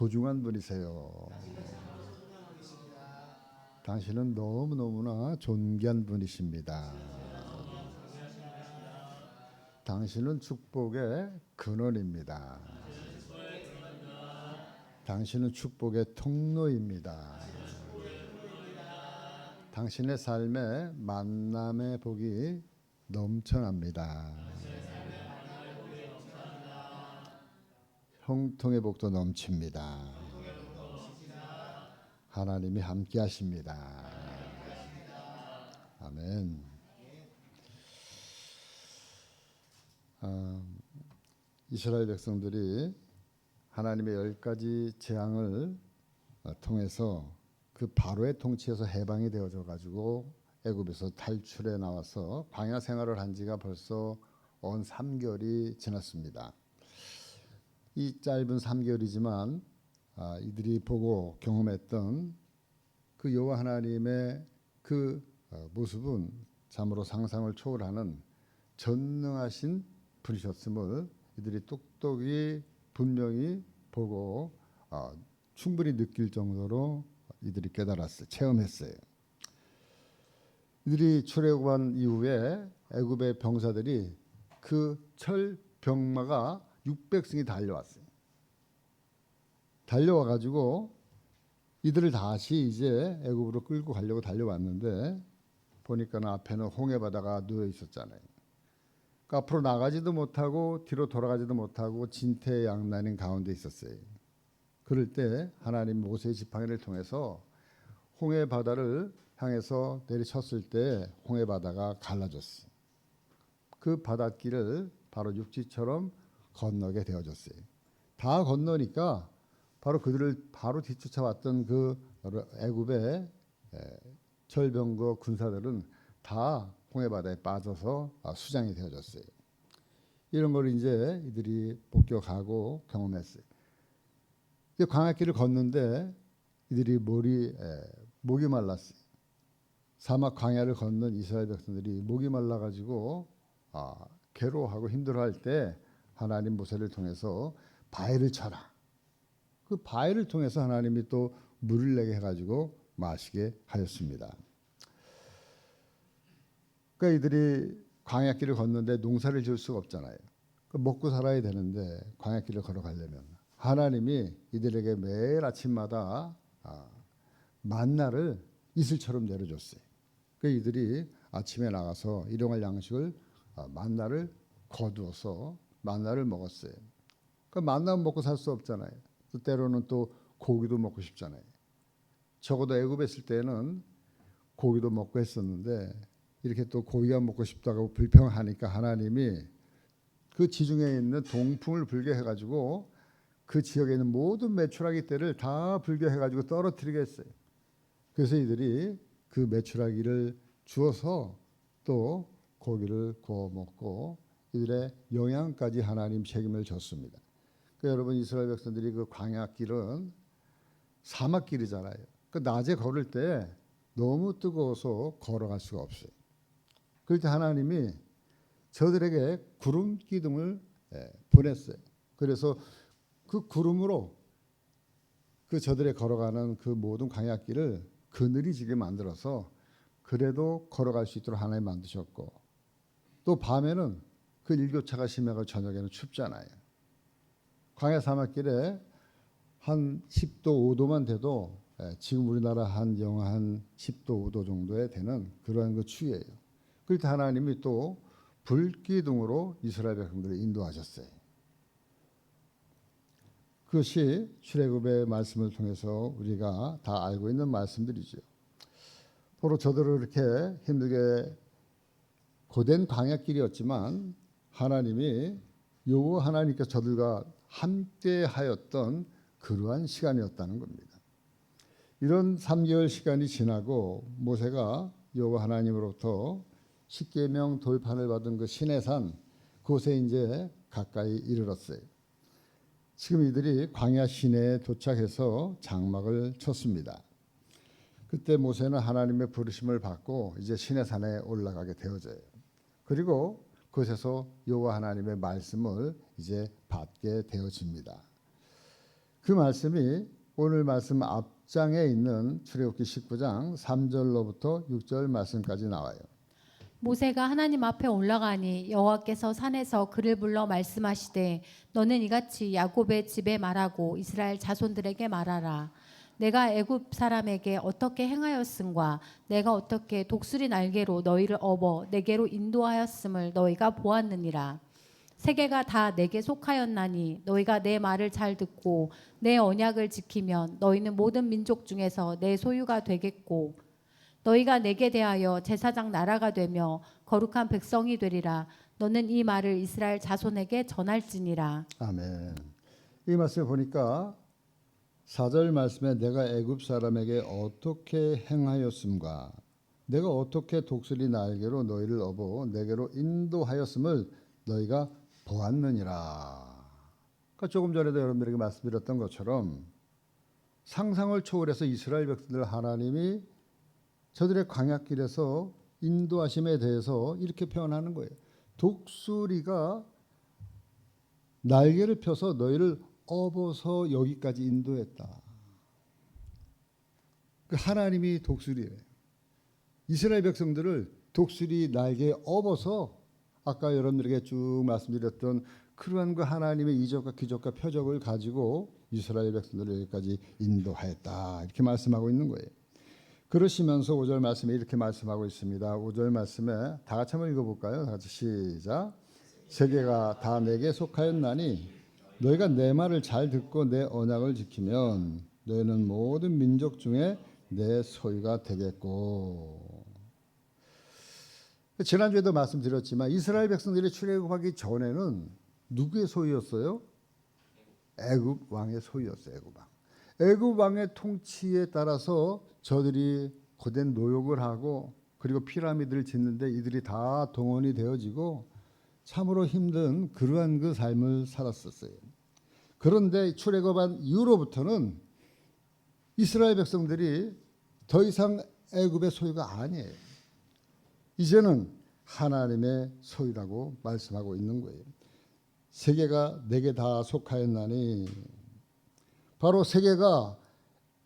소중한 분이세요. 당신은 너무너무나 존귀한 분이십니다. 당신은 축복의 근원입니다. 당신은 축복의 통로입니다. 당신의 삶에 만남의 복이 넘쳐납니다. 형통의 복도 넘칩니다. 하나님이 함께 하십니다. 아멘. 이스라엘 백성들이 하나님의 10가지 재앙을 통해서 그 바로의 통치에서 해방이 되어져 가지고 애굽에서 탈출해 나와서 광야 생활을 한 지가 벌써 온 3개월이 지났습니다. 이 짧은 3개월이지만 이들이 보고 경험했던 그 여호와 하나님의 그 모습은 참으로 상상을 초월하는 전능하신 분이셨음을 이들이 똑똑히 분명히 보고 충분히 느낄 정도로 이들이 깨달았어요. 체험했어요. 이들이 출애굽한 이후에 애굽의 병사들이 그 철병마가 600승이 달려왔어요. 달려와 가지고 이들을 다시 이제 애굽으로 끌고 가려고 달려왔는데 보니까는 앞에는 홍해 바다가 놓여 있었잖아요. 그러니까 앞으로 나가지도 못하고 뒤로 돌아가지도 못하고 진퇴양난인 가운데 있었어요. 그럴 때 하나님 모세의 지팡이를 통해서 홍해 바다를 향해서 내리쳤을 때 홍해 바다가 갈라졌어요. 그 바닷길을 바로 육지처럼 건너게 되어졌어요. 다 건너니까 바로 그들을 바로 뒤쫓아왔던 그 애굽의 철병거 군사들은 다 홍해 바다에 빠져서 수장이 되어졌어요. 이런 걸 이제 이들이 목격하고 경험했어요. 광야길을 걷는데 이들이 목이 말랐어요. 사막 광야를 걷는 이스라엘 백성들이 목이 말라가지고 괴로워하고 힘들어할 때 하나님 모세를 통해서 바위를 쳐라. 그 바위를 통해서 하나님이 또 물을 내게 해가지고 마시게 하였습니다. 그러니까 이들이 광야길을 걷는데 농사를 지을 수가 없잖아요. 먹고 살아야 되는데 광야길을 걸어가려면 하나님이 이들에게 매일 아침마다 만나를 이슬처럼 내려줬어요. 그러니까 이들이 아침에 나가서 일용할 양식을 만나를 거두어서 만나를 먹었어요. 그러니까 만나는 먹고 살 수 없잖아요. 또 때로는 또 고기도 먹고 싶잖아요. 적어도 애굽에 있을 때는 고기도 먹고 했었는데 이렇게 또 고기가 먹고 싶다고 불평하니까 하나님이 그 지중해에 있는 동풍을 불게 해가지고 그 지역에 있는 모든 메추라기 떼를 다 불게 해가지고 떨어뜨리게 했어요. 그래서 이들이 그 메추라기를 주어서 또 고기를 구워 먹고 이들의 영양까지 하나님 책임을 졌습니다. 그러니까 여러분 이스라엘 백성들이 그 광야길은 사막길이잖아요. 그 낮에 걸을 때 너무 뜨거워서 걸어갈 수가 없어요. 그럴 때 하나님이 저들에게 구름 기둥을 보냈어요. 그래서 그 구름으로 그 저들의 걸어가는 그 모든 광야길을 그늘이 지게 만들어서 그래도 걸어갈 수 있도록 하나님 만드셨고 또 밤에는 그 일교차가 심해가 저녁에는 춥잖아요. 광야 사막길에 한 10도 5도만 돼도 지금 우리나라 한 영하 한 10도 5도 정도에 되는 그러한 그 추위예요. 그럴 때 하나님이 또 불기둥으로 이스라엘 백성들을 인도하셨어요. 그것이 출애굽의 말씀을 통해서 우리가 다 알고 있는 말씀들이죠. 바로 저들을 이렇게 힘들게 고된 광야길이었지만 하나님이 여호와 하나님께서 저들과 함께하였던 그러한 시간이었다는 겁니다. 이런 3개월 시간이 지나고 모세가 여호와 하나님으로부터 십계명 돌판을 받은 그 시내산 그곳에 이제 가까이 이르렀어요. 지금 이들이 광야 시내에 도착해서 장막을 쳤습니다. 그때 모세는 하나님의 부르심을 받고 이제 시내산에 올라가게 되어져요. 그리고 그곳에서 여호와 하나님의 말씀을 이제 받게 되어집니다. 그 말씀이 오늘 말씀 앞장에 있는 출애굽기 19장 3절로부터 6절 말씀까지 나와요. 모세가 하나님 앞에 올라가니 여호와께서 산에서 그를 불러 말씀하시되 너는 이같이 야곱의 집에 말하고 이스라엘 자손들에게 말하라. 내가 애굽 사람에게 어떻게 행하였음과 내가 어떻게 독수리 날개로 너희를 업어 내게로 인도하였음을 너희가 보았느니라. 세계가 다 내게 속하였나니 너희가 내 말을 잘 듣고 내 언약을 지키면 너희는 모든 민족 중에서 내 소유가 되겠고 너희가 내게 대하여 제사장 나라가 되며 거룩한 백성이 되리라. 너는 이 말을 이스라엘 자손에게 전할지니라. 아멘. 이 말씀을 보니까 4절 말씀에 내가 애굽 사람에게 어떻게 행하였음과 내가 어떻게 독수리 날개로 너희를 업어 내게로 인도하였음을 너희가 보았느니라. 그러니까 조금 전에도 여러분들에게 말씀드렸던 것처럼 상상을 초월해서 이스라엘 백성들 하나님이 저들의 광야길에서 인도하심에 대해서 이렇게 표현하는 거예요. 독수리가 날개를 펴서 너희를 업어서 여기까지 인도했다. 그 하나님이 독수리예요. 이스라엘 백성들을 독수리 날개에 업어서 아까 여러분들에게 쭉 말씀드렸던 그러한 그 하나님의 이적과 기적과 표적을 가지고 이스라엘 백성들을 여기까지 인도하였다. 이렇게 말씀하고 있는 거예요. 그러시면서 5절 말씀에 이렇게 말씀하고 있습니다. 5절 말씀에 다 같이 한번 읽어볼까요? 다 같이 시작. 세계가 다 내게 속하였나니 너희가 내 말을 잘 듣고 내 언약을 지키면 너희는 모든 민족 중에 내 소유가 되겠고. 지난주에도 말씀드렸지만 이스라엘 백성들이 출애굽하기 전에는 누구의 소유였어요? 애굽 왕의 소유였어요. 애굽 왕. 애굽 왕의 통치에 따라서 저들이 고된 노역을 하고 그리고 피라미드를 짓는데 이들이 다 동원이 되어지고 참으로 힘든 그러한 그 삶을 살았었어요. 그런데 출애굽한 이후로부터는 이스라엘 백성들이 더 이상 애굽의 소유가 아니에요. 이제는 하나님의 소유라고 말씀하고 있는 거예요. 세계가 내게 다 속하였나니 바로 세계가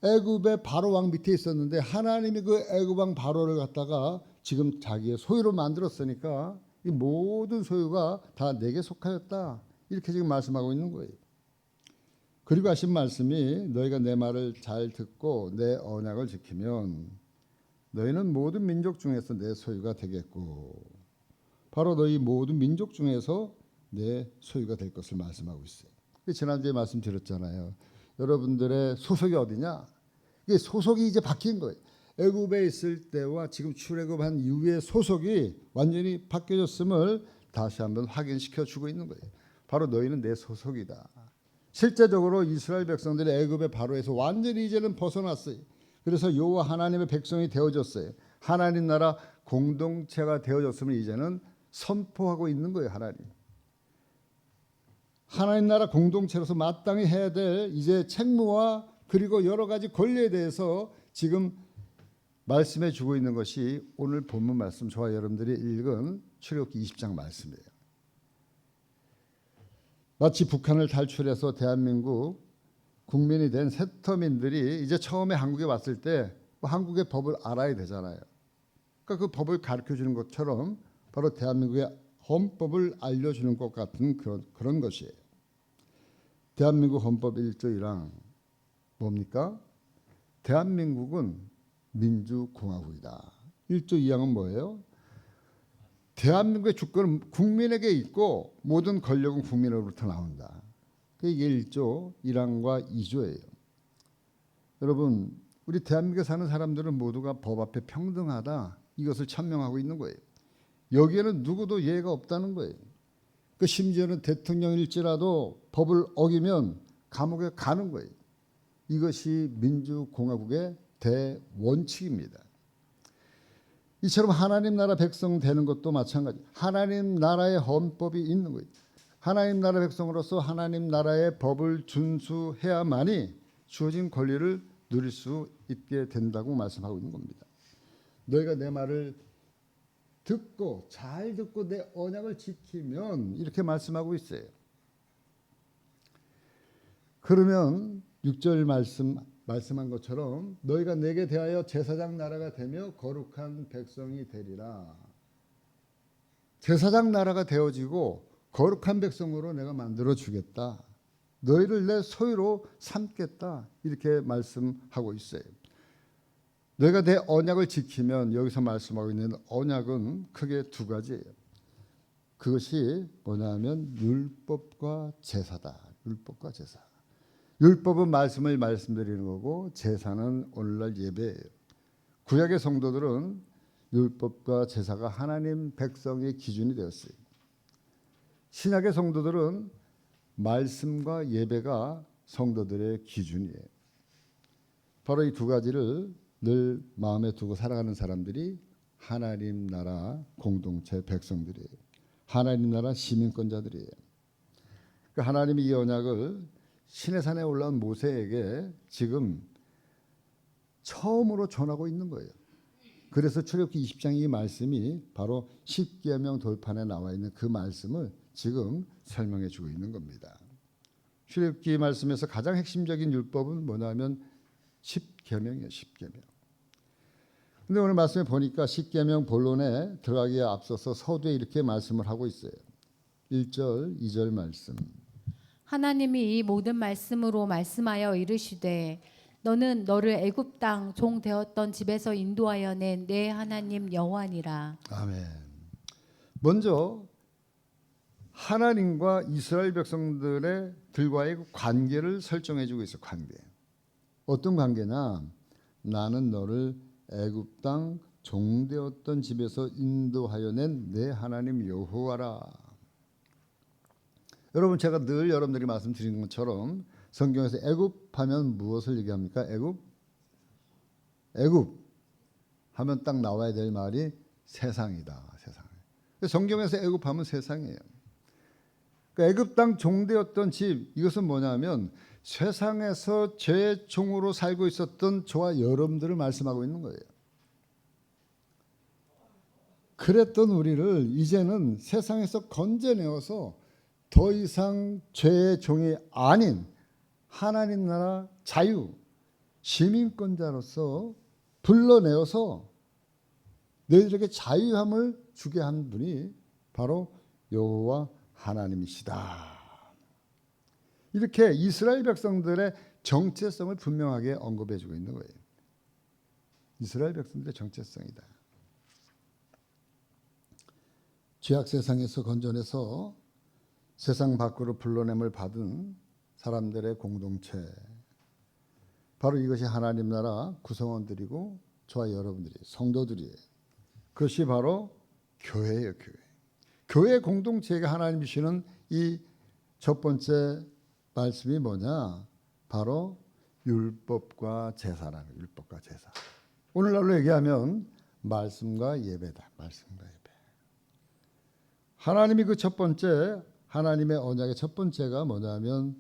애굽의 바로 왕 밑에 있었는데 하나님이 그 애굽 왕 바로를 갖다가 지금 자기의 소유로 만들었으니까 이 모든 소유가 다 내게 속하였다. 이렇게 지금 말씀하고 있는 거예요. 그리고 하신 말씀이 너희가 내 말을 잘 듣고 내 언약을 지키면 너희는 모든 민족 중에서 내 소유가 되겠고 바로 너희 모든 민족 중에서 내 소유가 될 것을 말씀하고 있어요. 지난주에 말씀드렸잖아요. 여러분들의 소속이 어디냐? 이게 소속이 이제 바뀐 거예요. 애굽에 있을 때와 지금 출애굽한 이후의 소속이 완전히 바뀌어졌음을 다시 한번 확인시켜 주고 있는 거예요. 바로 너희는 내 소속이다. 실제적으로 이스라엘 백성들이 애굽의 바로에서 완전히 이제는 벗어났어요. 그래서 여호와 하나님의 백성이 되어졌어요. 하나님 나라 공동체가 되어졌음을 이제는 선포하고 있는 거예요. 하나님 나라 공동체로서 마땅히 해야 될 이제 책무와 그리고 여러 가지 권리에 대해서 지금 말씀해 주고 있는 것이 오늘 본문 말씀 저와 여러분들이 읽은 출애굽기 20장 말씀이에요. 마치 북한을 탈출해서 대한민국 국민이 된 세터민들이 이제 처음에 한국에 왔을 때 한국의 법을 알아야 되잖아요. 그러니까 그 법을 가르쳐 주는 것처럼 바로 대한민국의 헌법을 알려주는 것 같은 그런 것이에요. 대한민국 헌법 1조 1항 뭡니까? 대한민국은 민주공화국이다. 1조 2항은 뭐예요? 대한민국의 주권은 국민에게 있고 모든 권력은 국민으로부터 나온다. 이게 1조 1항과 2조예요. 여러분, 우리 대한민국에 사는 사람들은 모두가 법 앞에 평등하다. 이것을 천명하고 있는 거예요. 여기에는 누구도 예외가 없다는 거예요. 그 심지어는 대통령일지라도 법을 어기면 감옥에 가는 거예요. 이것이 민주공화국의 대원칙입니다. 이처럼 하나님 나라 백성 되는 것도 마찬가지. 하나님 나라의 헌법이 있는 거예요. 하나님 나라 백성으로서 하나님 나라의 법을 준수해야만이 주어진 권리를 누릴 수 있게 된다고 말씀하고 있는 겁니다. 너희가 내 말을 듣고 잘 듣고 내 언약을 지키면 이렇게 말씀하고 있어요. 그러면 6절 말씀한 것처럼 너희가 내게 대하여 제사장 나라가 되며 거룩한 백성이 되리라. 제사장 나라가 되어지고 거룩한 백성으로 내가 만들어 주겠다. 너희를 내 소유로 삼겠다. 이렇게 말씀하고 있어요. 너희가 내 언약을 지키면, 여기서 말씀하고 있는 언약은 크게 두 가지예요. 그것이 뭐냐면 율법과 제사다. 율법과 제사. 율법은 말씀을 말씀드리는 거고 제사는 오늘날 예배예요. 구약의 성도들은 율법과 제사가 하나님 백성의 기준이 되었어요. 신약의 성도들은 말씀과 예배가 성도들의 기준이에요. 바로 이 두 가지를 늘 마음에 두고 살아가는 사람들이 하나님 나라 공동체 백성들이에요. 하나님 나라 시민권자들이에요. 그 하나님이 이 언약을 시내산에 올라온 모세에게 지금 처음으로 전하고 있는 거예요. 그래서 출애굽기 20장 이 말씀이 바로 십계명 돌판에 나와 있는 그 말씀을 지금 설명해 주고 있는 겁니다. 출애굽기 말씀에서 가장 핵심적인 율법은 뭐냐면 십계명이에요. 십계명. 근데 오늘 말씀에 보니까 십계명 본론에 들어가기에 앞서서 서두에 이렇게 말씀을 하고 있어요. 1절, 2절 말씀. 하나님이 이 모든 말씀으로 말씀하여 이르시되 너는 너를 애굽 땅 종 되었던 집에서 인도하여 낸 내 하나님 여호와니라. 아멘. 먼저 하나님과 이스라엘 백성들과의 관계를 설정해 주고 있어요. 관계. 어떤 관계냐? 나는 너를 애굽 땅 종되었던 집에서 인도하여 낸 내 하나님 여호와라. 여러분, 제가 늘 여러분들이 말씀드리는 것처럼 성경에서 애굽하면 무엇을 얘기합니까? 애굽 하면 딱 나와야 될 말이 세상이다. 세상. 성경에서 애굽하면 세상이에요. 그러니까 애굽 땅 종되었던 집, 이것은 뭐냐면 세상에서 죄의 종으로 살고 있었던 저와 여러분들을 말씀하고 있는 거예요. 그랬던 우리를 이제는 세상에서 건져내어서 더 이상 죄의 종이 아닌 하나님 나라 자유 시민권자로서 불러내어서 너희들에게 자유함을 주게 한 분이 바로 여호와 하나님이시다. 이렇게 이스라엘 백성들의 정체성을 분명하게 언급해 주고 있는 거예요. 이스라엘 백성들의 정체성이다. 죄악 세상에서 건져내서 세상 밖으로 불러냄을 받은 사람들의 공동체, 바로 이것이 하나님 나라 구성원들이고 저와 여러분들이 성도들이에요. 그것이 바로 교회예요. 교회 공동체가 하나님 주시는 이 첫 번째 말씀이 뭐냐? 바로 율법과 제사라는 거예요. 율법과 제사. 오늘날로 얘기하면 말씀과 예배다. 말씀과 예배. 하나님이 그 첫 번째, 하나님의 언약의 첫 번째가 뭐냐면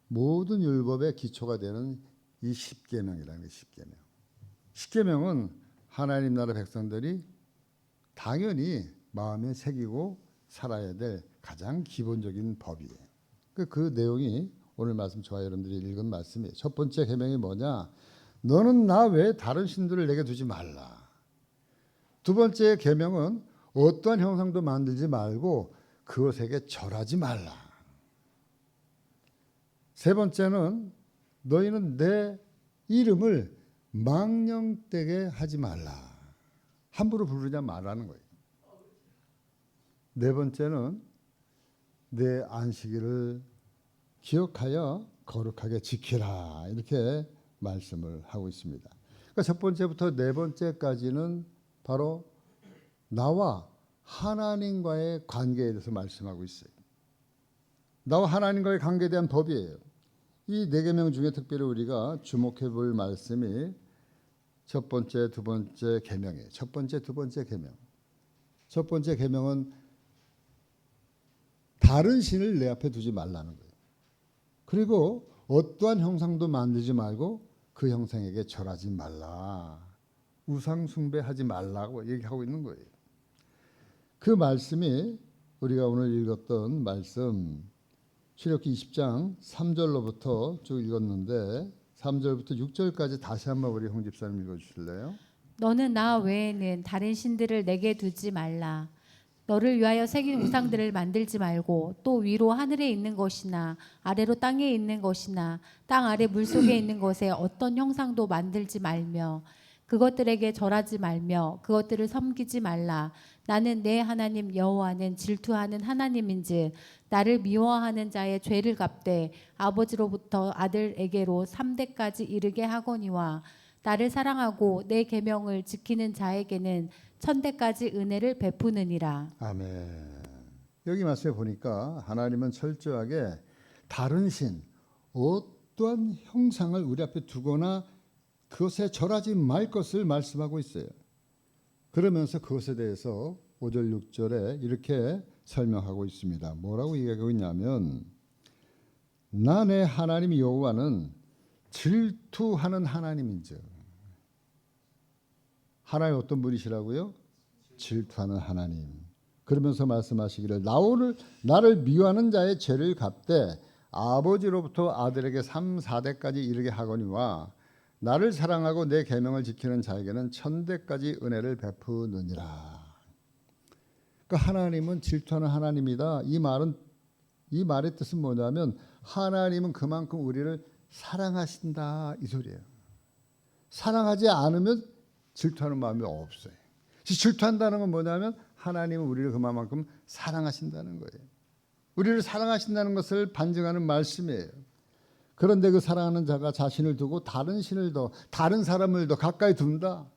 모든 율법의 기초가 되는 이 십계명이라는 게 십계명. 십계명은 하나님 나라 백성들이 당연히 마음에 새기고 살아야 될 가장 기본적인 법이에요. 그 내용이 오늘 말씀 저와 여러분들이 읽은 말씀이에요. 첫 번째 계명이 뭐냐? 너는 나 외에 다른 신들을 내게 두지 말라. 두 번째 계명은 어떠한 형상도 만들지 말고 그것에게 절하지 말라. 세 번째는 너희는 내 이름을 망령되게 하지 말라. 함부로 부르지 말라는 거예요. 네 번째는 내 안식일을 기억하여 거룩하게 지키라. 이렇게 말씀을 하고 있습니다. 그러니까 첫 번째부터 네 번째까지는 바로 나와 하나님과의 관계에 대해서 말씀하고 있어요. 나와 하나님과의 관계에 대한 법이에요. 이 네 계명 중에 특별히 우리가 주목해 볼 말씀이 첫 번째, 두 번째 계명이에요. 첫 번째, 두 번째 계명. 첫 번째 계명은 다른 신을 내 앞에 두지 말라는 거예요. 그리고 어떠한 형상도 만들지 말고 그 형상에게 절하지 말라. 우상 숭배하지 말라고 얘기하고 있는 거예요. 그 말씀이 우리가 오늘 읽었던 말씀 출애굽기 20장 3절로부터 쭉 읽었는데 3절부터 6절까지 다시 한번 우리 홍 집사님 읽어주실래요? 너는 나 외에는 다른 신들을 내게 두지 말라. 너를 위하여 새긴 우상들을 만들지 말고 또 위로 하늘에 있는 것이나 아래로 땅에 있는 것이나 땅 아래 물속에 있는 것에 어떤 형상도 만들지 말며 그것들에게 절하지 말며 그것들을 섬기지 말라. 나는 내 하나님 여호와는 질투하는 하나님인즉 나를 미워하는 자의 죄를 갚되 아버지로부터 아들에게로 3대까지 이르게 하거니와 나를 사랑하고 내 계명을 지키는 자에게는 1000대까지 은혜를 베푸느니라. 아멘. 여기 말씀에 보니까 하나님은 철저하게 다른 신, 어떠한 형상을 우리 앞에 두거나 그것에 절하지 말 것을 말씀하고 있어요. 그러면서 그것에 대해서 5절 6절에 이렇게 설명하고 있습니다. 뭐라고 얘기하고 있냐면 나 내 하나님 여호와는 질투하는 하나님인즉. 하나님 어떤 분이시라고요? 질투하는 하나님. 그러면서 말씀하시기를 나를 미워하는 자의 죄를 갚되 아버지로부터 아들에게 3, 4대까지 이르게 하거니와 나를 사랑하고 내 계명을 지키는 자에게는 1000대까지 은혜를 베푸느니라. 그러니까 하나님은 질투하는 하나님이다. 이 말의 뜻은 뭐냐면 하나님은 그만큼 우리를 사랑하신다 이 소리예요. 사랑하지 않으면 질투하는 마음이 없어요. 질투한다는 건 뭐냐면 하나님은 우리를 그만큼 사랑하신다는 거예요. 우리를 사랑하신다는 것을 반증하는 말씀이에요. 그런데 그 사랑하는 자가 자신을 두고 다른 신을 더 다른 사람을 더 가까이 둔다.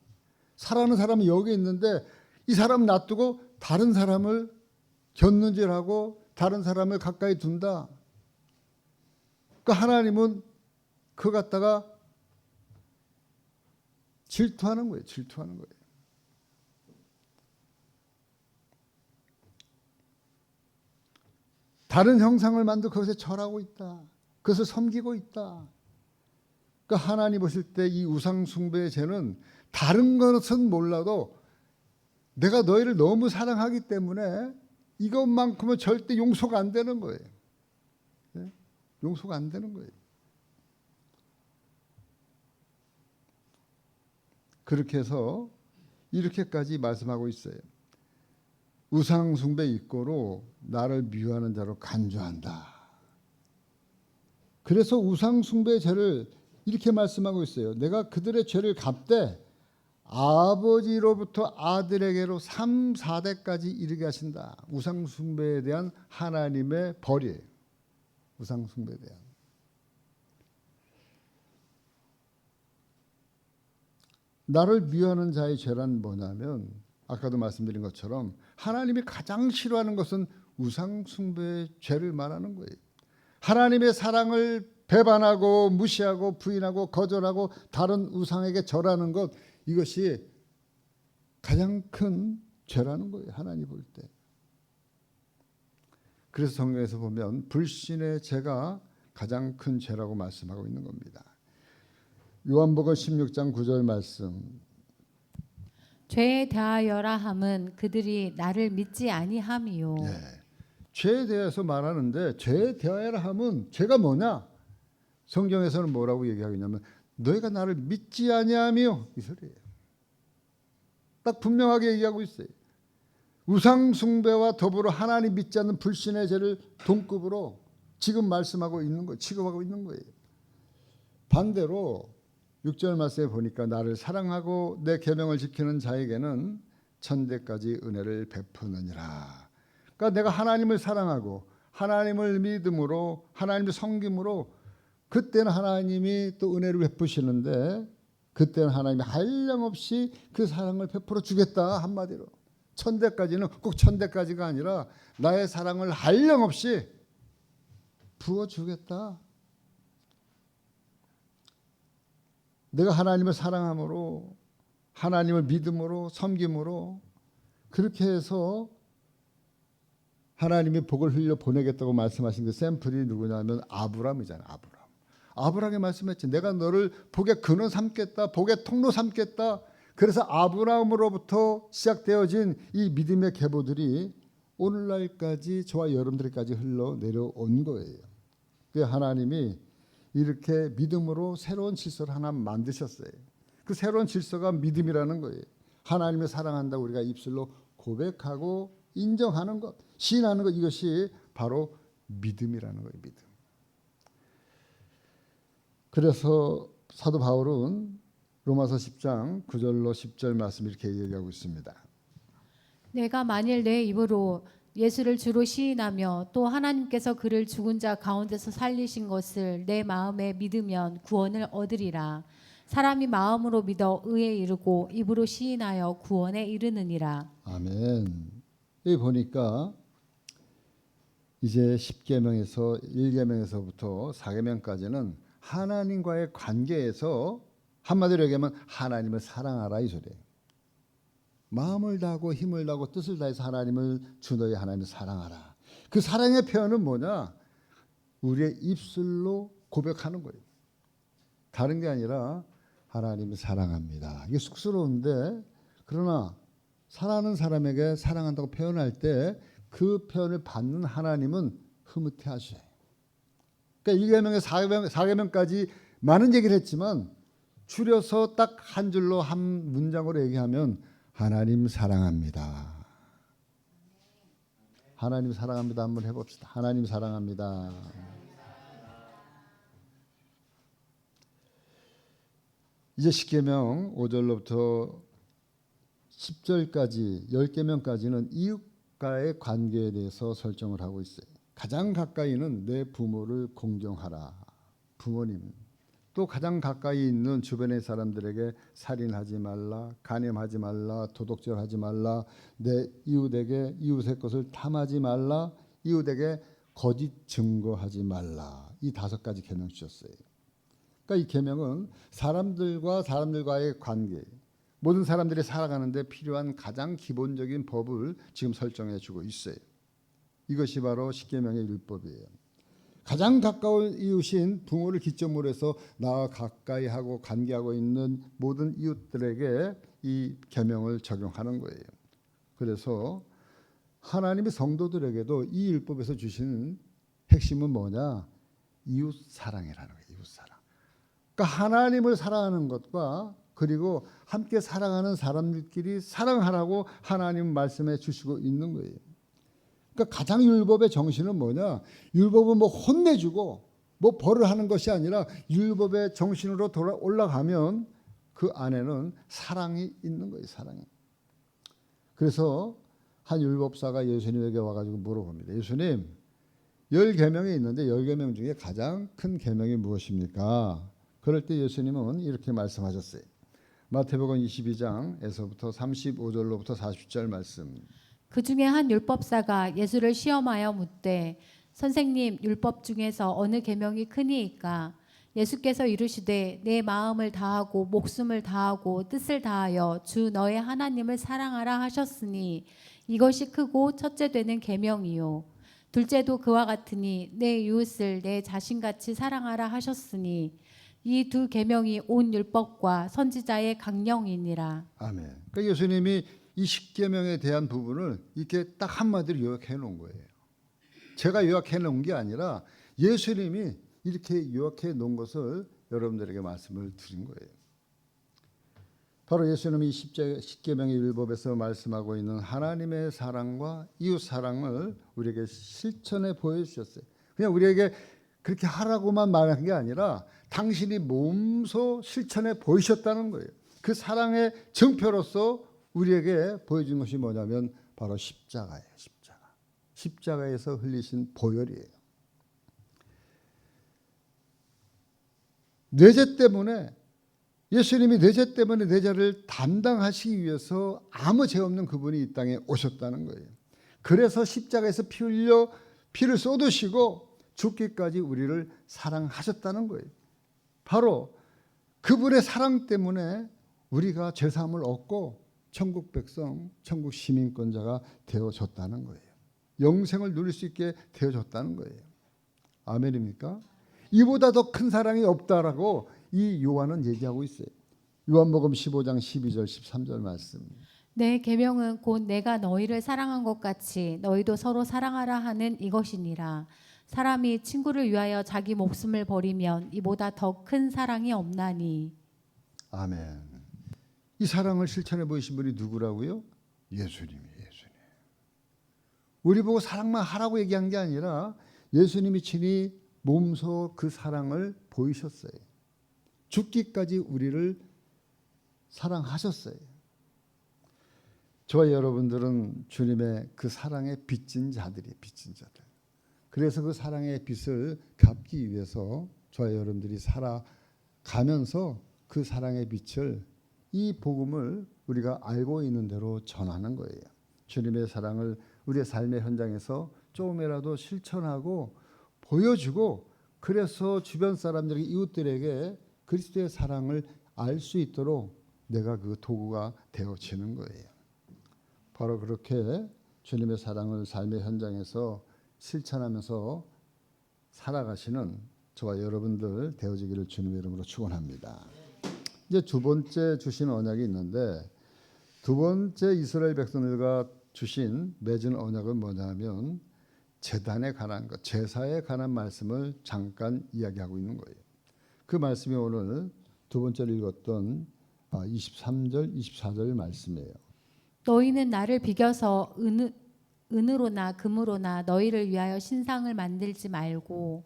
사랑하는 사람이 여기 있는데 이 사람 놔두고 다른 사람을 견눈질하고 다른 사람을 가까이 둔다. 그러니까 하나님은 그거 갖다가 질투하는 거예요. 질투하는 거예요. 다른 형상을 만들고 그것에 절하고 있다. 그것을 섬기고 있다. 그러니까 하나님 보실 때 이 우상 숭배의 죄는 다른 것은 몰라도 내가 너희를 너무 사랑하기 때문에 이것만큼은 절대 용서가 안 되는 거예요. 네? 용서가 안 되는 거예요. 그렇게 해서 이렇게까지 말씀하고 있어요. 우상 숭배 이꼬로 나를 미워하는 자로 간주한다. 그래서 우상 숭배의 죄를 이렇게 말씀하고 있어요. 내가 그들의 죄를 갚되 아버지로부터 아들에게로 3, 4대까지 이르게 하신다. 우상 숭배에 대한 하나님의 벌이에요. 우상 숭배에 대한. 나를 미워하는 자의 죄란 뭐냐면 아까도 말씀드린 것처럼 하나님이 가장 싫어하는 것은 우상 숭배의 죄를 말하는 거예요. 하나님의 사랑을 배반하고 무시하고 부인하고 거절하고 다른 우상에게 절하는 것, 이것이 가장 큰 죄라는 거예요. 하나님 볼 때. 그래서 성경에서 보면 불신의 죄가 가장 큰 죄라고 말씀하고 있는 겁니다. 요한복음 16장 9절 말씀. 죄에 대하여라 함은 그들이 나를 믿지 아니함이요. 네. 죄에 대해서 말하는데 죄에 대하여라 함은 죄가 뭐냐? 성경에서는 뭐라고 얘기하고 있냐면 너희가 나를 믿지 아니하며 이 소리예요. 딱 분명하게 얘기하고 있어요. 우상 숭배와 더불어 하나님 믿지 않는 불신의 죄를 동급으로 지금 말씀하고 있는 거, 취급하고 있는 거예요. 반대로 6절 말씀에 보니까 나를 사랑하고 내 계명을 지키는 자에게는 1000대까지 은혜를 베푸느니라. 그러니까 내가 하나님을 사랑하고 하나님을 믿음으로 하나님을 섬김으로 그때는 하나님이 또 은혜를 베푸시는데 그때는 하나님이 한량없이 그 사랑을 베풀어 주겠다. 한마디로 1000대까지는 꼭 1000대까지가 아니라 나의 사랑을 한량없이 부어주겠다. 내가 하나님을 사랑함으로 하나님을 믿음으로 섬김으로 그렇게 해서 하나님이 복을 흘려 보내겠다고 말씀하신 그 샘플이 누구냐면 아브라함이잖아요. 아브라함이 말씀했지. 내가 너를 복의 근원 삼겠다. 복의 통로 삼겠다. 그래서 아브라함으로부터 시작되어진 이 믿음의 계보들이 오늘날까지 저와 여러분들까지 흘러 내려온 거예요. 그 하나님이 이렇게 믿음으로 새로운 질서를 하나 만드셨어요. 그 새로운 질서가 믿음이라는 거예요. 하나님을 사랑한다고 우리가 입술로 고백하고 인정하는 것, 시인하는 것, 이것이 바로 믿음이라는 거예요. 믿음. 그래서 사도 바울은 로마서 10장 9절로 10절 말씀 이렇게 얘기하고 있습니다. 내가 만일 내 입으로 예수를 주로 시인하며 또 하나님께서 그를 죽은 자 가운데서 살리신 것을 내 마음에 믿으면 구원을 얻으리라. 사람이 마음으로 믿어 의에 이르고 입으로 시인하여 구원에 이르느니라. 아멘. 여기 보니까 이제 10계명에서 1계명에서부터 4계명까지는 하나님과의 관계에서 한마디로 얘기하면 하나님을 사랑하라 이 소리예요. 마음을 다하고 힘을 다하고 뜻을 다해서 하나님을 주 너의 하나님을 사랑하라. 그 사랑의 표현은 뭐냐? 우리의 입술로 고백하는 거예요. 다른 게 아니라 하나님을 사랑합니다. 이게 쑥스러운데 그러나 사랑하는 사람에게 사랑한다고 표현할 때 그 표현을 받는 하나님은 흐뭇해 하셔요. 그러니까 1계명에서 4계명까지 많은 얘기를 했지만 줄여서 딱 한 줄로 한 문장으로 얘기하면 하나님 사랑합니다. 하나님 사랑합니다. 한번 해봅시다. 하나님 사랑합니다. 이제 10계명 5절로부터 10절까지 10계명까지는 이웃과의 관계에 대해서 설정을 하고 있어요. 가장 가까이는 내 부모를 공경하라. 부모님. 또 가장 가까이 있는 주변의 사람들에게 살인하지 말라, 간음하지 말라, 도둑질하지 말라, 내 이웃에게 이웃의 것을 탐하지 말라, 이웃에게 거짓 증거하지 말라. 이 5가지 계명 주셨어요. 그러니까 이 계명은 사람들과의 관계, 모든 사람들이 살아가는데 필요한 가장 기본적인 법을 지금 설정해 주고 있어요. 이것이 바로 10계명의 율법이에요. 가장 가까운 이웃인 부모를 기점으로 해서 나와 가까이 하고 관계하고 있는 모든 이웃들에게 이 계명을 적용하는 거예요. 그래서 하나님의 성도들에게도 이 율법에서 주신 핵심은 뭐냐? 이웃 사랑이라는 거예요. 이웃 사랑. 그러니까 하나님을 사랑하는 것과 그리고 함께 사랑하는 사람들끼리 사랑하라고 하나님 말씀해 주시고 있는 거예요. 그러니까 가장 율법의 정신은 뭐냐? 율법은 뭐 혼내주고 뭐 벌을 하는 것이 아니라 율법의 정신으로 올라가면 그 안에는 사랑이 있는 거예요. 사랑이. 그래서 한 율법사가 예수님에게 와가지고 물어봅니다. 예수님, 10계명이 있는데 10계명 중에 가장 큰 계명이 무엇입니까? 그럴 때 예수님은 이렇게 말씀하셨어요. 마태복음 22장에서부터 35절로부터 40절 말씀. 그 중에 한 율법사가 예수를 시험하여 묻되 선생님 율법 중에서 어느 계명이 크니이까? 예수께서 이르시되 내 마음을 다하고 목숨을 다하고 뜻을 다하여 주 너의 하나님을 사랑하라 하셨으니 이것이 크고 첫째 되는 계명이요 둘째도 그와 같으니 내 이웃을 내 자신같이 사랑하라 하셨으니 이 2계명이 온 율법과 선지자의 강령이니라. 아멘. 그러니까 예수님이 이 10계명에 대한 부분을 이렇게 딱 한마디로 요약해 놓은 거예요. 제가 요약해 놓은 게 아니라 예수님이 이렇게 요약해 놓은 것을 여러분들에게 말씀을 드린 거예요. 바로 예수님이 10계명의 율법에서 말씀하고 있는 하나님의 사랑과 이웃 사랑을 우리에게 실천해 보여주셨어요. 그냥 우리에게 그렇게 하라고만 말한 게 아니라 당신이 몸소 실천해 보이셨다는 거예요. 그 사랑의 증표로서 우리에게 보여준 것이 뭐냐면 바로 십자가예요. 십자가. 십자가에서 흘리신 보혈이에요. 뇌죄 때문에 예수님이 뇌죄 때문에 뇌죄를 담당하시기 위해서 아무 죄 없는 그분이 이 땅에 오셨다는 거예요. 그래서 십자가에서 피 흘려 피를 쏟으시고 죽기까지 우리를 사랑하셨다는 거예요. 바로 그분의 사랑 때문에 우리가 죄사함을 얻고 천국 백성, 천국 시민권자가 되어졌다는 거예요. 영생을 누릴 수 있게 되어졌다는 거예요. 아멘입니까? 이보다 더 큰 사랑이 없다라고 이 요한은 얘기하고 있어요. 요한복음 15장 12절 13절 말씀. 내 계명은 곧 내가 너희를 사랑한 것 같이 너희도 서로 사랑하라 하는 이것이니라. 사람이 친구를 위하여 자기 목숨을 버리면 이보다 더 큰 사랑이 없나니. 아멘. 이 사랑을 실천해 보이신 분이 누구라고요? 예수님이. 우리 보고 사랑만 하라고 얘기한 게 아니라 예수님이 친히 몸소 그 사랑을 보이셨어요. 죽기까지 우리를 사랑하셨어요. 저와 여러분들은 주님의 그 사랑에 빚진 자들. 그래서 그 사랑의 빚을 갚기 위해서 저와 여러분들이 살아가면서 그 사랑의 빛을, 이 복음을 우리가 알고 있는 대로 전하는 거예요. 주님의 사랑을 우리의 삶의 현장에서 조금이라도 실천하고 보여주고, 그래서 주변 사람들에게, 이웃들에게 그리스도의 사랑을 알 수 있도록 내가 그 도구가 되어지는 거예요. 바로 그렇게 주님의 사랑을 삶의 현장에서 실천하면서 살아가시는 저와 여러분들 되어지기를 주님의 이름으로 축원합니다. 이제 두 번째 주신 언약이 있는데, 두 번째 이스라엘 백성들과 주신 맺은 언약은 뭐냐면 제단에 관한 것, 제사에 관한 말씀을 잠깐 이야기하고 있는 거예요. 그 말씀이 오늘 두 번째로 읽었던 23절, 24절 말씀이에요. 너희는 나를 비겨서 은으로나 금으로나 너희를 위하여 신상을 만들지 말고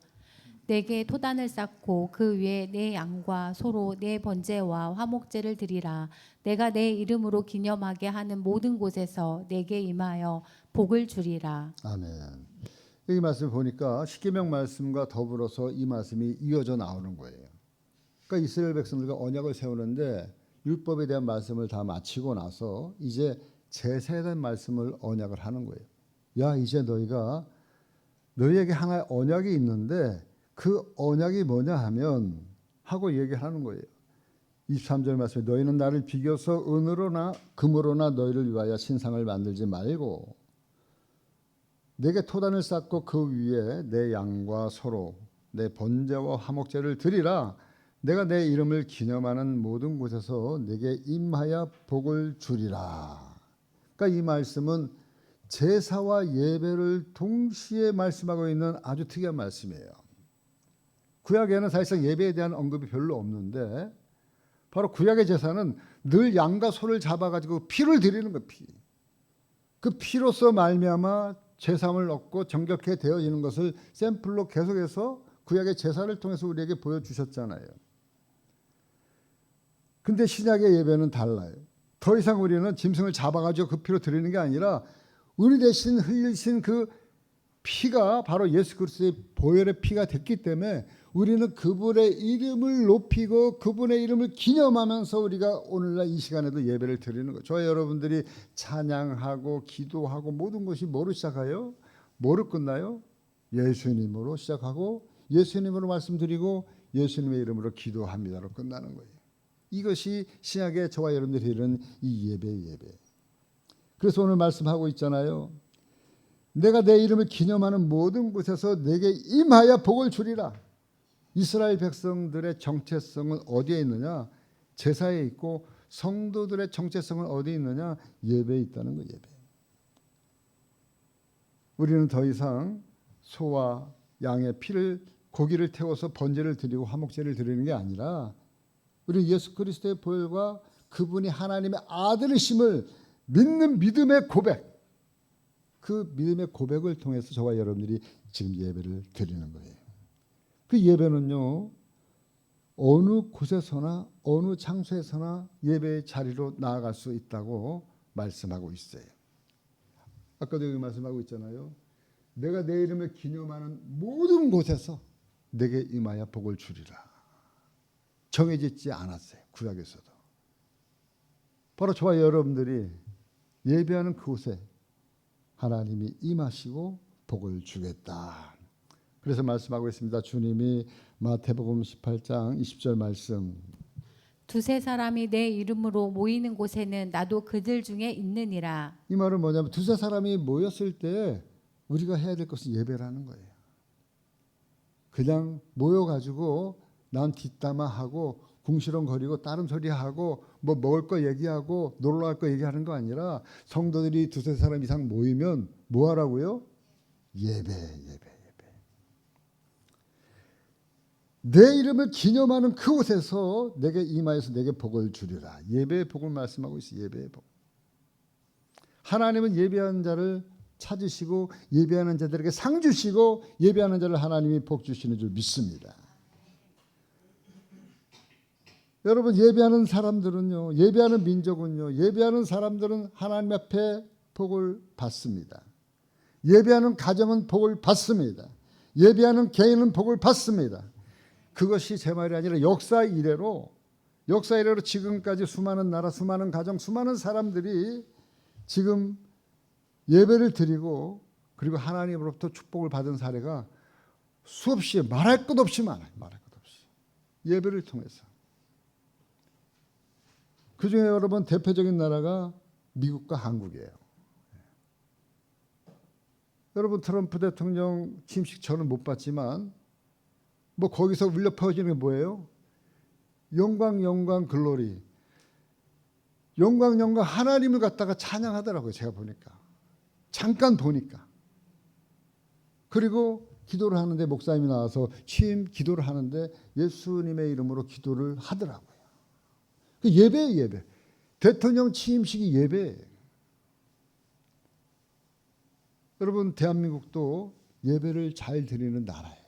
내게 토단을 쌓고 그 위에 내 양과 소로 내 번제와 화목제를 드리라. 내가 내 이름으로 기념하게 하는 모든 곳에서 내게 임하여 복을 주리라. 아멘. 이 말씀 보니까 십계명 말씀과 더불어서 이 말씀이 이어져 나오는 거예요. 그러니까 이스라엘 백성들과 언약을 세우는데 율법에 대한 말씀을 다 마치고 나서 이제 제사에 대한 말씀을 언약을 하는 거예요. 야, 이제 너희에게 하나의 언약이 있는데 그 언약이 뭐냐 하면 하고 얘기하는 거예요. 23절 말씀에 너희는 나를 비겨서 은으로나 금으로나 너희를 위하여 신상을 만들지 말고 내게 토단을 쌓고 그 위에 내 양과 소로 내 번제와 화목제를 드리라. 내가 내 이름을 기념하는 모든 곳에서 내게 임하여 복을 주리라. 그러니까 이 말씀은 제사와 예배를 동시에 말씀하고 있는 아주 특이한 말씀이에요. 구약에는 사실상 예배에 대한 언급이 별로 없는데 바로 구약의 제사는 늘 양과 소를 잡아가지고 피를 드리는 거예요. 그 피로서 말미암아 제사함을 얻고 정결케 되어지는 것을 샘플로 계속해서 구약의 제사를 통해서 우리에게 보여주셨잖아요. 근데 신약의 예배는 달라요. 더 이상 우리는 짐승을 잡아가지고 그 피로 드리는 게 아니라 우리 대신 흘리신 그 피가 바로 예수 그리스도의 보혈의 피가 됐기 때문에 우리는 그분의 이름을 높이고 그분의 이름을 기념하면서 우리가 오늘날 이 시간에도 예배를 드리는 거예요. 저와 여러분들이 찬양하고 기도하고 모든 것이 뭐로 시작해요? 뭐로 끝나요? 예수님으로 시작하고 예수님으로 말씀드리고 예수님의 이름으로 기도합니다로 끝나는 거예요. 이것이 신약의 저와 여러분들이 드리는 이 예배. 그래서 오늘 말씀하고 있잖아요. 내가 내 이름을 기념하는 모든 곳에서 내게 임하여 복을 주리라. 이스라엘 백성들의 정체성은 어디에 있느냐? 제사에 있고 성도들의 정체성은 어디에 있느냐? 예배에 있다는 거예요. 예배. 우리는 더 이상 소와 양의 피를 고기를 태워서 번제를 드리고 화목제를 드리는 게 아니라 우리는 예수 그리스도의 보혈과 그분이 하나님의 아들이심을 믿는 믿음의 고백, 그 믿음의 고백을 통해서 저와 여러분들이 지금 예배를 드리는 거예요. 그 예배는요, 어느 곳에서나 어느 장소에서나 예배의 자리로 나아갈 수 있다고 말씀하고 있어요. 아까도 여기 말씀하고 있잖아요. 내가 내 이름을 기념하는 모든 곳에서 내게 임하여 복을 주리라. 정해지지 않았어요. 구약에서도. 바로 저와 여러분들이 예배하는 그곳에 하나님이 임하시고 복을 주겠다. 그래서 말씀하고 있습니다. 주님이 마태복음 18장 20절 말씀. 두세 사람이 내 이름으로 모이는 곳에는 나도 그들 중에 있느니라. 이 말은 뭐냐면 두세 사람이 모였을 때 우리가 해야 될 것은 예배라는 거예요. 그냥 모여가지고 난 뒷담화하고 궁시렁거리고 다른 소리하고 뭐 먹을 거 얘기하고 놀러 갈 거 얘기하는 거 아니라 성도들이 두세 사람 이상 모이면 뭐 하라고요? 예배. 내 이름을 기념하는 그곳에서 내게 임하여서 내게 복을 주리라. 예배의 복을 말씀하고 있어요. 예배의 복. 하나님은 예배하는 자를 찾으시고 예배하는 자들에게 상 주시고 예배하는 자를 하나님이 복 주시는 줄 믿습니다. 여러분, 예배하는 사람들은요, 예배하는 민족은요, 예배하는 사람들은 하나님 앞에 복을 받습니다. 예배하는 가정은 복을 받습니다. 예배하는 개인은 복을 받습니다. 그것이 제 말이 아니라 역사 이래로 지금까지 수많은 나라, 수많은 가정, 수많은 사람들이 지금 예배를 드리고 그리고 하나님으로부터 축복을 받은 사례가 수없이 말할 것 없이 많아요. 말할 것 없이. 예배를 통해서. 그중에 여러분 대표적인 나라가 미국과 한국이에요. 여러분 트럼프 대통령 취임식 저는 못 봤지만 뭐 거기서 울려 퍼지는 게 뭐예요? 영광 글로리. 영광 하나님을 갖다가 찬양하더라고요. 제가 보니까. 잠깐 보니까. 그리고 기도를 하는데 목사님이 나와서 취임 기도를 하는데 예수님의 이름으로 기도를 하더라고요. 그 예배예요, 예배. 대통령 취임식이 예배예요. 여러분 대한민국도 예배를 잘 드리는 나라예요.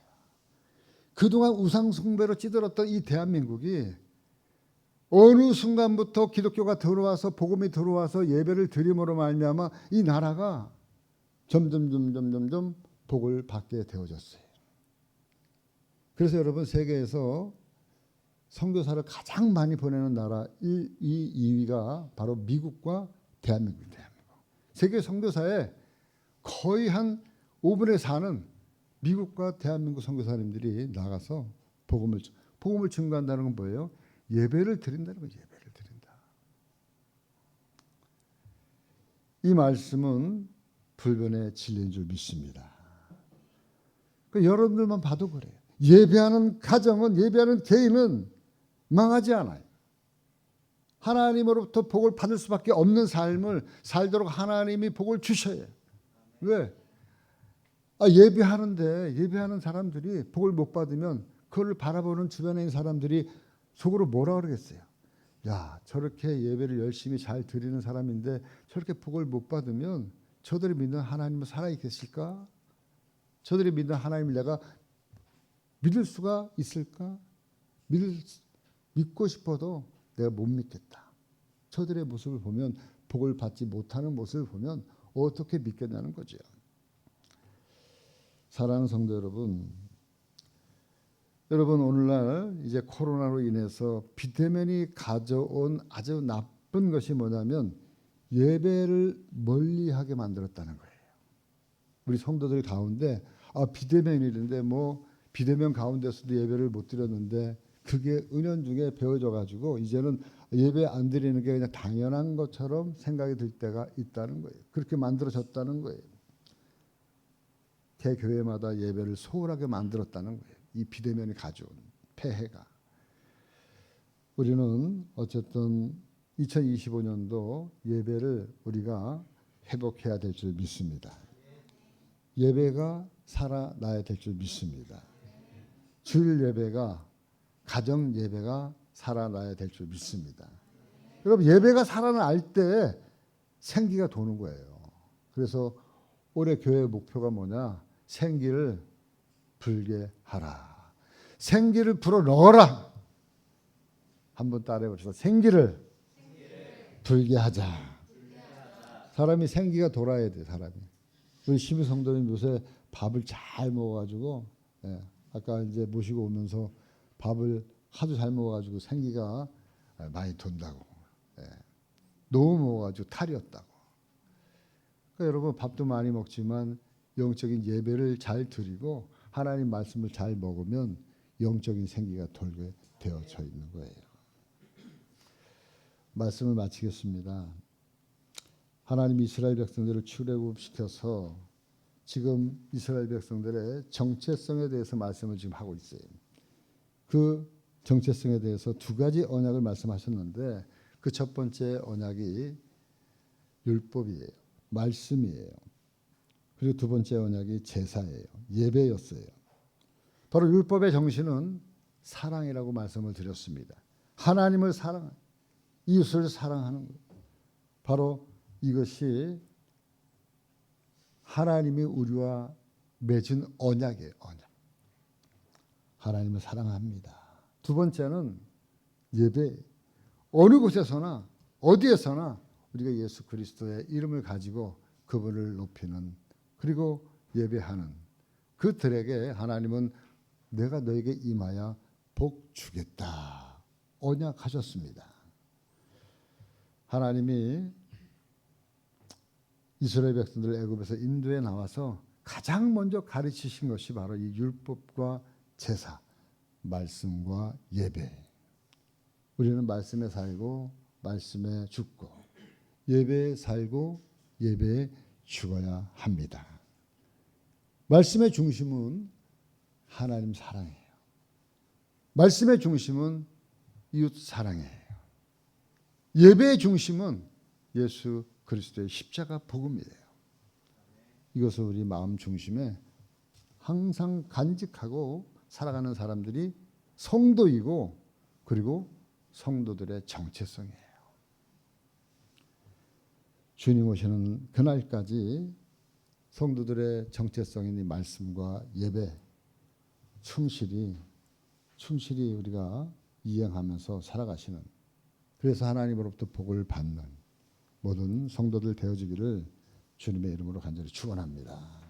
그동안 우상 숭배로 찌들었던 이 대한민국이 어느 순간부터 기독교가 들어와서 복음이 들어와서 예배를 드림으로 말미암아 이 나라가 점점 복을 받게 되어졌어요. 그래서 여러분 세계에서 선교사를 가장 많이 보내는 나라 2위가 바로 미국과 대한민국입니다. 세계 선교사의 거의 한 5분의 4는 미국과 대한민국 선교사님들이 나가서 복음을 증거한다는 건 뭐예요? 예배를 드린다는 거죠. 예배를 드린다. 이 말씀은 불변의 진리인 줄 믿습니다. 여러분들만 봐도 그래요. 예배하는 가정은, 예배하는 개인은 망하지 않아요. 하나님으로부터 복을 받을 수밖에 없는 삶을 살도록 하나님이 복을 주셔야 해요. 왜? 예배하는 사람들이 복을 못 받으면 그걸 바라보는 주변에 있는 사람들이 속으로 뭐라 그러겠어요? 야, 저렇게 예배를 열심히 잘 드리는 사람인데 저렇게 복을 못 받으면 저들이 믿는 하나님은 살아있겠을까? 저들이 믿는 하나님을 내가 믿을 수가 있을까? 믿고 싶어도 내가 못 믿겠다. 저들의 모습을 보면, 복을 받지 못하는 모습을 보면 어떻게 믿겠냐는 거죠. 사랑하는 성도 여러분, 오늘날 이제 코로나로 인해서 비대면이 가져온 아주 나쁜 것이 뭐냐면 예배를 멀리하게 만들었다는 거예요. 우리 성도들 가운데 비대면이는데 뭐 비대면 가운데서도 예배를 못 드렸는데 그게 은연중에 배워져 가지고 이제는 예배 안 드리는 게 그냥 당연한 것처럼 생각이 들 때가 있다는 거예요. 그렇게 만들어졌다는 거예요. 개교회마다 예배를 소홀하게 만들었다는 거예요. 이 비대면이 가져온 폐해가. 우리는 어쨌든 2025년도 예배를 우리가 회복해야 될 줄 믿습니다. 예배가 살아나야 될 줄 믿습니다. 주일 예배가, 가정 예배가 살아나야 될 줄 믿습니다. 여러분, 예배가 살아날 때 생기가 도는 거예요. 그래서 올해 교회의 목표가 뭐냐? 생기를 불게 하라. 생기를 불어 넣어라. 한번 따라해 봅시다. 생기를 불게 하자. 사람이 생기가 돌아야 돼. 사람이. 우리 심희 성도님 요새 밥을 잘 먹어가지고 아까 이제 모시고 오면서 밥을 하도 잘 먹어가지고 생기가 많이 돈다고. 너무 먹어가지고 탈이었다고. 그러니까 여러분 밥도 많이 먹지만 영적인 예배를 잘 드리고 하나님 말씀을 잘 먹으면 영적인 생기가 돌게 되어져 있는 거예요. 말씀을 마치겠습니다. 하나님 이스라엘 백성들을 출애굽시켜서 지금 이스라엘 백성들의 정체성에 대해서 말씀을 지금 하고 있어요. 그 정체성에 대해서 두 가지 언약을 말씀하셨는데 그 첫 번째 언약이 율법이에요. 말씀이에요. 그리고 두 번째 언약이 제사예요. 예배였어요. 바로 율법의 정신은 사랑이라고 말씀을 드렸습니다. 하나님을 사랑, 이웃을 사랑하는 것. 바로 이것이 하나님이 우리와 맺은 언약이에요. 언약. 하나님을 사랑합니다. 두 번째는 예배. 어느 곳에서나 어디에서나 우리가 예수 그리스도의 이름을 가지고 그분을 높이는, 그리고 예배하는 그들에게 하나님은 내가 너에게 임하여 복 주겠다 언약하셨습니다. 하나님이 이스라엘 백성들 애굽에서 인도에 나와서 가장 먼저 가르치신 것이 바로 이 율법과 제사, 말씀과 예배. 우리는 말씀에 살고 말씀에 죽고 예배에 살고 예배에 죽어야 합니다. 말씀의 중심은 하나님 사랑이에요. 말씀의 중심은 이웃 사랑이에요. 예배의 중심은 예수 그리스도의 십자가 복음이에요. 이것을 우리 마음 중심에 항상 간직하고 살아가는 사람들이 성도이고, 그리고 성도들의 정체성이에요. 주님 오시는 그날까지 성도들의 정체성인 이 말씀과 예배 충실히 우리가 이행하면서 살아가시는, 그래서 하나님으로부터 복을 받는 모든 성도들 되어지기를 주님의 이름으로 간절히 축원합니다.